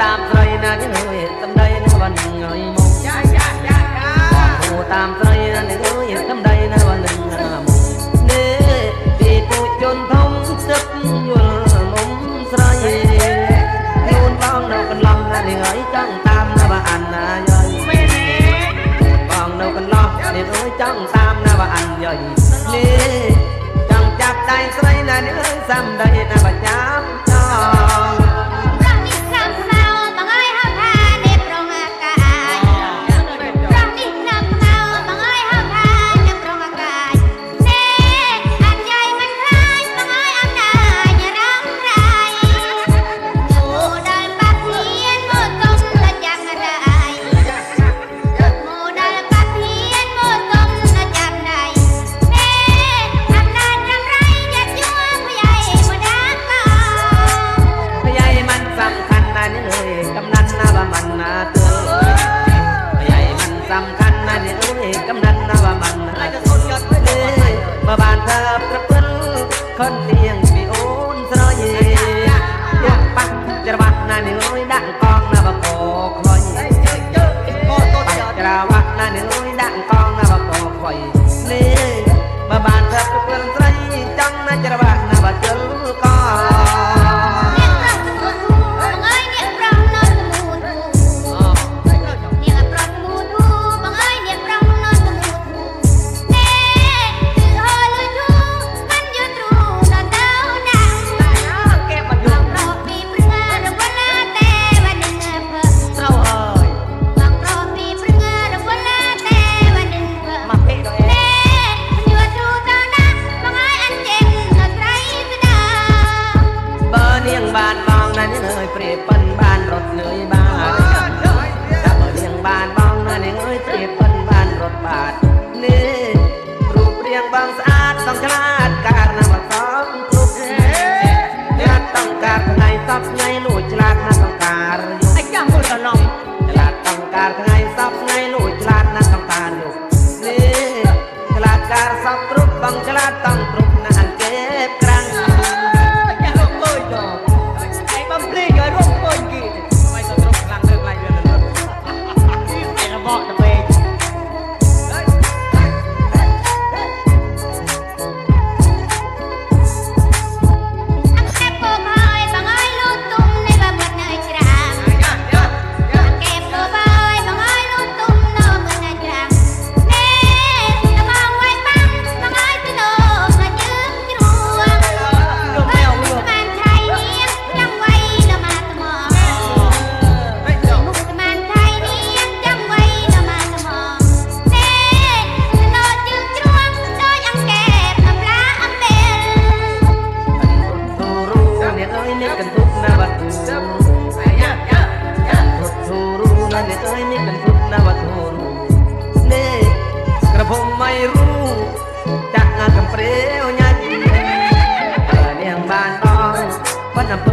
ตามใจนะนี่เลยทำได้นะวันหนึ่งเงยมองโอ้ตามใจนะนี่เลยทำได้นะวันหนึ่งมองเน่ที่ปูจนทมซึกยวนมุมใส่โยนบ้องเรากันลำนะนี่เงยจังตามนะว่าอันนะย่อยบ้องเรากันลำนี่เงยจังตามนะว่าอันย่อยนี่จังจับได้ใส่นะนี่เงยซ้ำได้นะว่าจับจองคนเลี้ยงปีโอนสระเย่ปักจะวัดนั่นน้อยดังกองนะบะโกคอยปักจะวัดนั่นน้อยดังกองนะบะโกคอยนี่มาบ้านเธอเพื่อนใส่จังนะจะวัดนะบะเจอกอบ้านบองนั่นเลยเปรียบเป็นบ้านรถเลยบ้านถ้าเลี้ยงบ้านบองนั่นเลยเปรียบเป็นบ้านรถบาทนี่รูปเรียงบางสะอาดต้องฉลาดการนำมาซ้อมทุกเนี่ยต้องการไงซับไงลุยฉลาดนะต้องการไอ้ยังพูดกันน้องฉลาดต้องการไงซับไงลุยฉลาดนะต้องการอยู่นี่ฉลาดการซับตรุบบางฉลาดต้องตรุบนะอันเก็บครั้งนี่กันทุกนาวัตถุทูรู้นั่นนี่เอ้ยนี่กันทุกนาวัตถุนี่กระผมไม่รู้จักงานกำเปรี้ยวยัดเลี้ยงบ้านต้องวันน้ำ